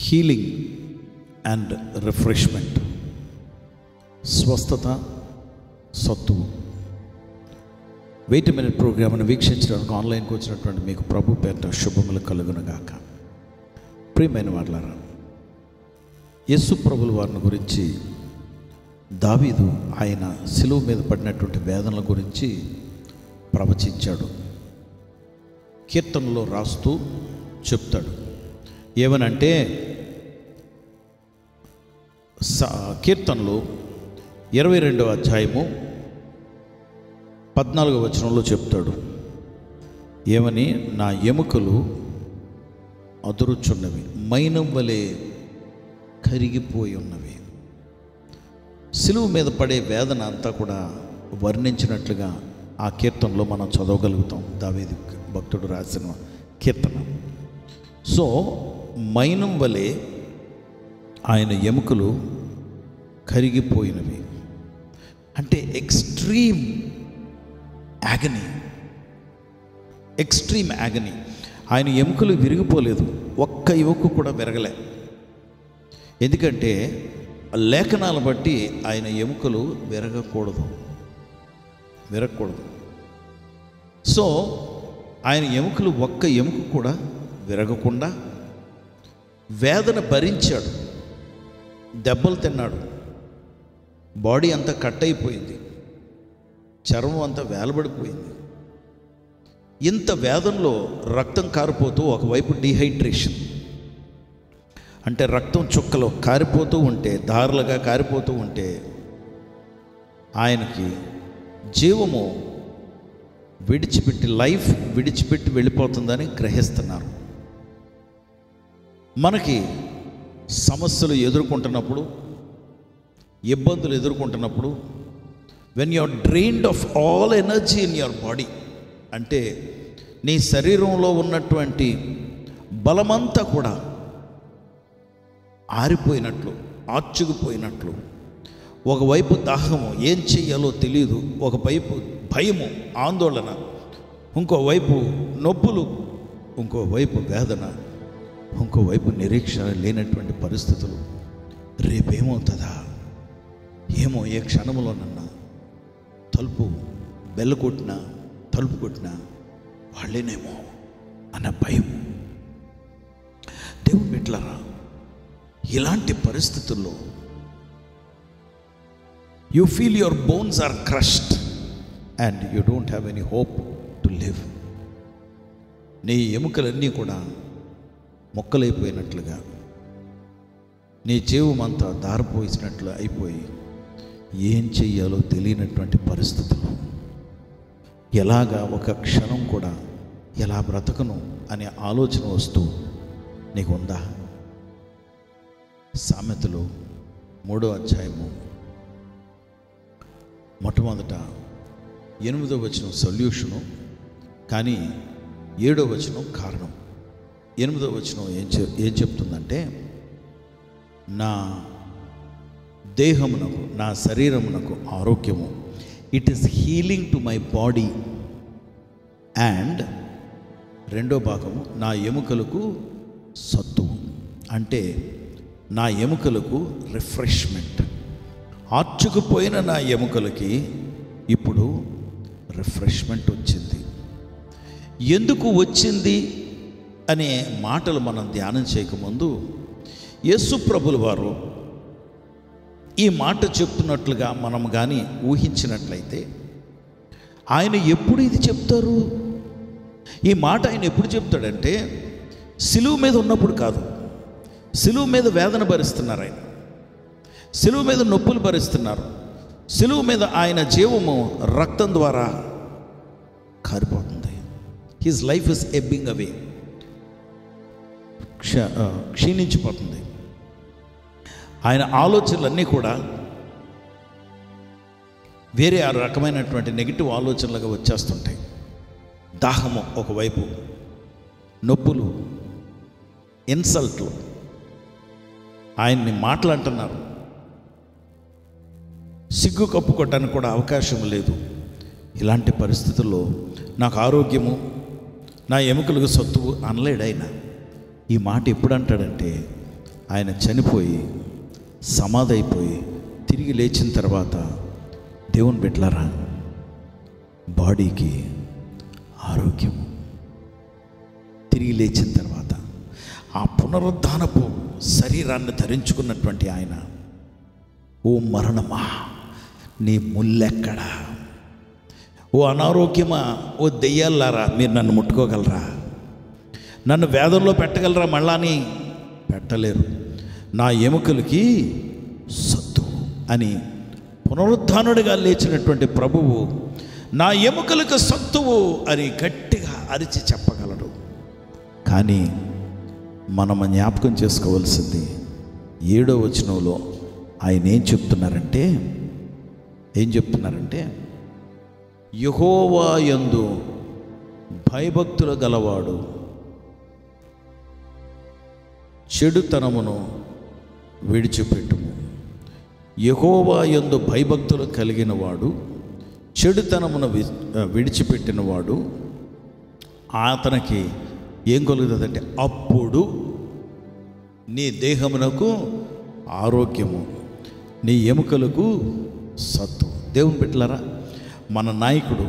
Healing and refreshment, స్వస్థత, సత్తువు. Wait minute ప్రోగ్రామ్ను వీక్షించడానికి ఆన్లైన్కి వచ్చినటువంటి మీకు ప్రభు పేరిట శుభములు కలుగునుగాక. ప్రియమైన వాళ్ళారా, యేసు ప్రభుల వారిని గురించి దావీదు ఆయన సిలువ మీద పడినటువంటి వేదనల గురించి ప్రవచించాడు. కీర్తనలో రాస్తూ చెప్తాడు. ఏమనంటే కీర్తనలో 22వ అధ్యాయము 14వ వచనంలో చెప్తాడు. ఏమని? నా ఎముకలు అదురుచున్నవి, మైనం వలె కరిగిపోయి ఉన్నవి. సిలువ మీద పడే వేదన అంతా కూడా వర్ణించినట్లుగా ఆ కీర్తనలో మనం చదవగలుగుతాం. దావీదు భక్తుడు రాసిన కీర్తన. సో మైనం వలె ఆయన ఎముకలు కరిగిపోయినవి అంటే ఎక్స్ట్రీమ్ యాగనీ. ఆయన ఎముకలు విరిగిపోలేదు, ఒక్క ఎముక కూడా విరగలే. ఎందుకంటే లేఖనాలు బట్టి ఆయన ఎముకలు విరగకూడదు. సో ఆయన ఎముకలు ఒక్క ఎముక కూడా విరగకుండా వేదన భరించాడు. దెబ్బలు తిన్నాడు, బాడీ అంతా కట్ అయిపోయింది, చర్మం అంతా వేలబడిపోయింది. ఇంత వేదనలో రక్తం కారిపోతూ, ఒకవైపు డీహైడ్రేషన్ అంటే రక్తం చుక్కలు కారిపోతూ ఉంటే, దారులుగా కారిపోతూ ఉంటే ఆయనకి జీవము లైఫ్ విడిచిపెట్టి వెళ్ళిపోతుందని గ్రహిస్తున్నారు. మనకి సమస్యలు ఎదుర్కొంటున్నప్పుడు, ఇబ్బందులు ఎదుర్కొంటున్నప్పుడు, when you are drained of all energy in your body, అంటే నీ శరీరంలో ఉన్నటువంటి బలమంతా కూడా ఆరిపోయినట్లు, ఆర్చుకుపోయినట్లు, ఒకవైపు దాహము, ఏం చెయ్యాలో తెలియదు, ఒకవైపు భయము, ఆందోళన, ఇంకోవైపు నొప్పులు, ఇంకోవైపు వేదన, ఇంకోవైపు నిరీక్షణ లేనటువంటి పరిస్థితులు. రేపేమవుతుందా ఏమో, ఏ క్షణంలోనన్నా తలుపు కొట్టినా వాళ్ళేనేమో అన్న భయం. దేవుని బిడ్డలారా, ఇలాంటి పరిస్థితుల్లో you feel your bones are crushed and you don't have any hope to live. నీ ఎముకలన్నీ కూడా మొక్కలైపోయినట్లుగా, నీ జీవమంతా దారిపోసినట్లు అయిపోయి, ఏం చెయ్యాలో తెలియనటువంటి పరిస్థితులు. ఎలాగా ఒక క్షణం కూడా ఎలా బ్రతకను అనే ఆలోచన వస్తూ నీకు ఉందా? సామెతలు 3వ అధ్యాయము మొట్టమొదట 8వ వచనం సొల్యూషను, కానీ 7వ వచనం కారణం. 8వ వచనం ఏం చెప్తుందంటే, నా దేహమునకు, నా శరీరమునకు ఆరోగ్యము, it is healing to my body, and 2వ భాగము, నా ఎముకలకు సత్తువు, అంటే నా ఎముకలకు రిఫ్రెష్మెంట్. ఆర్చుకుపోయిన నా ఎముకలకి ఇప్పుడు రిఫ్రెష్మెంట్ వచ్చింది. ఎందుకు వచ్చింది అనే మాటలు మనం ధ్యానం చేయకముందు, యేసు ప్రభుల వారు ఈ మాట చెప్తున్నట్లుగా మనం కానీ ఊహించినట్లయితే, ఆయన ఎప్పుడు ఇది చెప్తారు? ఈ మాట ఆయన ఎప్పుడు చెప్తాడంటే, సిలువ మీద ఉన్నప్పుడు కాదు. సిలువ మీద వేదన భరిస్తున్నారు, ఆయన సిలువ మీద నొప్పులు భరిస్తున్నారు, సిలువ మీద ఆయన జీవము రక్తం ద్వారా కారిపోతుంది. హిజ్ లైఫ్ ఇస్ ఎబ్బింగ్ అవే, క్షీణించిపోతుంది. ఆయన ఆలోచనలన్నీ కూడా వేరే ఆ రకమైనటువంటి నెగిటివ్ ఆలోచనలుగా వచ్చేస్తుంటాయి. దాహము ఒకవైపు, నొప్పులు, ఇన్సల్ట్లు, ఆయన్ని మాటలంటున్నారు, సిగ్గు కప్పుకోవటానికి కూడా అవకాశం లేదు. ఇలాంటి పరిస్థితుల్లో నాకు ఆరోగ్యము, నా ఎముకలకు సత్తువు అనలేడు ఆయన. ఈ మాట ఎప్పుడు అంటాడంటే, ఆయన చనిపోయి సమాధి అయిపోయి తిరిగి లేచిన తర్వాత దేవుని బిడ్డలారా, బాడీకి ఆరోగ్యం. తిరిగి లేచిన తర్వాత ఆ పునరుద్ధానపు శరీరాన్ని ధరించుకున్నటువంటి ఆయన, ఓ మరణమా నీ ముల్లెక్కడా, ఓ అనారోగ్యమా, ఓ దెయ్యాలారా మీరు నన్ను ముట్టుకోగలరా, నన్ను వేదంలో పెట్టగలరా, మళ్ళాని పెట్టలేరు, నా ఎముకలకి సత్తు అని పునరుద్ధానుడిగా లేచినటువంటి ప్రభువు నా ఎముకలకు సత్తువు అని గట్టిగా అరిచి చెప్పగలడు. కానీ మనం జ్ఞాపకం చేసుకోవాల్సింది 7వ వచనంలో ఆయన ఏం చెప్తున్నారంటే యెహోవా యందు భయభక్తులు గలవాడు చెడుతనమును విడిచిపెట్టుము. యెహోవా యందు భయభక్తులు కలిగిన వాడు చెడుతనమును విడిచిపెట్టినవాడు అతనికి ఏం కలుగుతుందంటే అప్పుడు నీ దేహమునకు ఆరోగ్యము, నీ ఎముకలకు సత్తు. దేవుని బిడ్డలారా, మన నాయకుడు,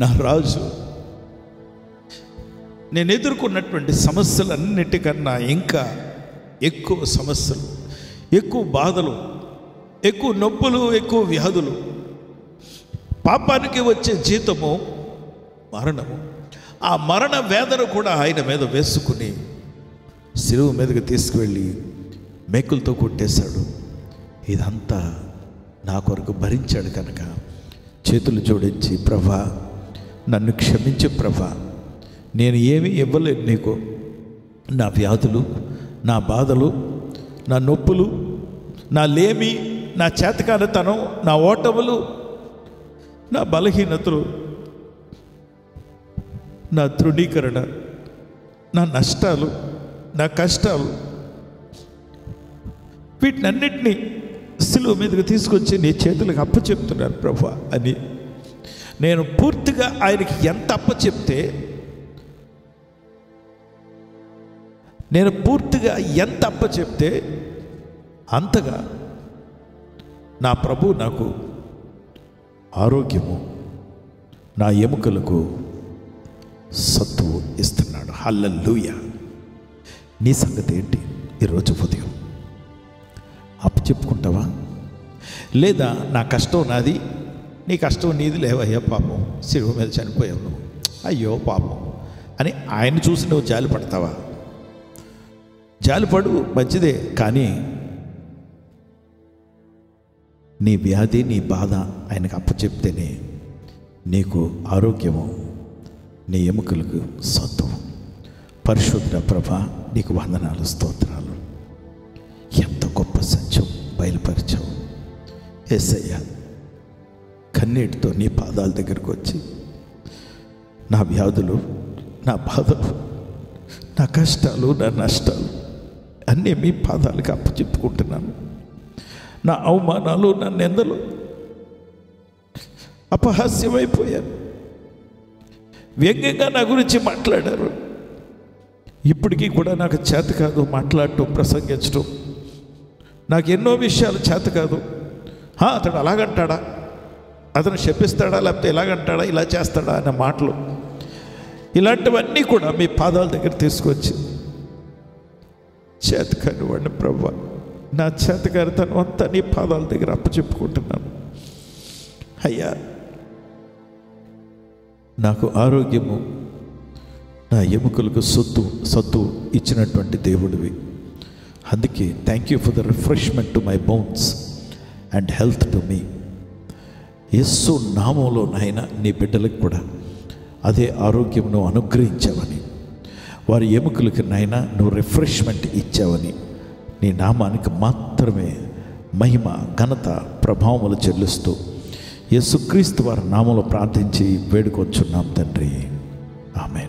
నా రాజు, నేను ఎదుర్కొన్నటువంటి సమస్యలన్నిటికన్నా ఇంకా ఎక్కువ సమస్యలు, ఎక్కువ బాధలు, ఎక్కువ నొప్పులు, ఎక్కువ వ్యాధులు, పాపానికి వచ్చే జీతము మరణము. ఆ మరణ వేదన కూడా ఆయన మీద వేసుకుని శిలువ మీదకి తీసుకువెళ్ళి మేకులతో కొట్టేశాడు. ఇదంతా నా కొరకు భరించాడు కనుక చేతులు జోడించి, ప్రభా నన్ను క్షమించు ప్రభా, నేను ఏమీ ఇవ్వలేదు నీకు. నా వ్యాధులు, నా బాధలు, నా నొప్పులు, నా లేమి, నా చేతకానితనం, నా ఓటములు, నా బలహీనతలు, నా తృణీకరణ, నా నష్టాలు, నా కష్టాలు, వీటినన్నిటినీ శిలువ మీదకి తీసుకొచ్చి నీ చేతులకు అప్పచెప్తున్నాను ప్రభా అని నేను పూర్తిగా ఆయనకి ఎంత అప్పచెప్తే, అంతగా నా ప్రభు నాకు ఆరోగ్యము, నా ఎముకలకు సత్తువు ఇస్తున్నాడు. హల్లెలూయా. నీ సంగతి ఏంటి? ఈరోజు ఉదయం అప్పచెప్పుకుంటావా? లేదా నా కష్టం నాది, నీ కష్టం నీది, లేవయ్యా పాపం శిలువ మీద చనిపోయావు నువ్వు, అయ్యో పాపం అని ఆయన చూసి నువ్వు జాలి పడతావా? జాలిపడు, మంచిదే. కానీ నీ వ్యాధి, నీ బాధ ఆయనకు అప్పచెప్తేనే నీకు ఆరోగ్యము, నీ ఎముకలకు సత్తువు. పరిశుద్ధ ప్రభా, నీకు వందనాలు, స్తోత్రాలు. ఎంత గొప్ప సత్యం బయలుపరిచావు యేసయ్యా. కన్నీటితో నీ పాదాల దగ్గరకు వచ్చి నా వ్యాధులు, నా బాధలు, నా కష్టాలు, నా నష్టాలు అన్నీ మీ పాదాలకు అప్పచెప్పుకుంటున్నాను. నా అవమానాలు, నా నిందలు, అపహాస్యమైపోయాను. వ్యంగ్యంగా నా గురించి మాట్లాడారు. ఇప్పటికీ కూడా నాకు చేత కాదు మాట్లాడటం, ప్రసంగించడం. నాకు ఎన్నో విషయాలు చేత కాదు. అతడు అలాగంటాడా, అతను శపిస్తాడా, లేకపోతే ఇలాగంటాడా, ఇలా చేస్తాడా అనే మాటలు, ఇలాంటివన్నీ కూడా మీ పాదాల దగ్గర తీసుకొచ్చి చేతకాని వాడిని ప్రభు, నా చేతకారితనం అంతా నీ పాదాల దగ్గర అప్పచెప్పుకుంటున్నాను అయ్యా. నాకు ఆరోగ్యము, నా ఎముకలకు సత్తు ఇచ్చినటువంటి దేవుడివి. అందుకే thank you for the refreshment to my bones and health to me. Yesu నామంలో నాయన నీ బిడ్డలకు కూడా అదే ఆరోగ్యమును అనుగ్రహించావని, వారి ఎముకలకి నాయన నువ్వు రిఫ్రెష్మెంట్ ఇచ్చావని, నీ నామానికి మాత్రమే మహిమ, ఘనత, ప్రభావములు చెల్లిస్తూ యేసుక్రీస్తు వారి నామంలో ప్రార్థించి వేడుకొంచున్నాం తండ్రి. ఆమేన్.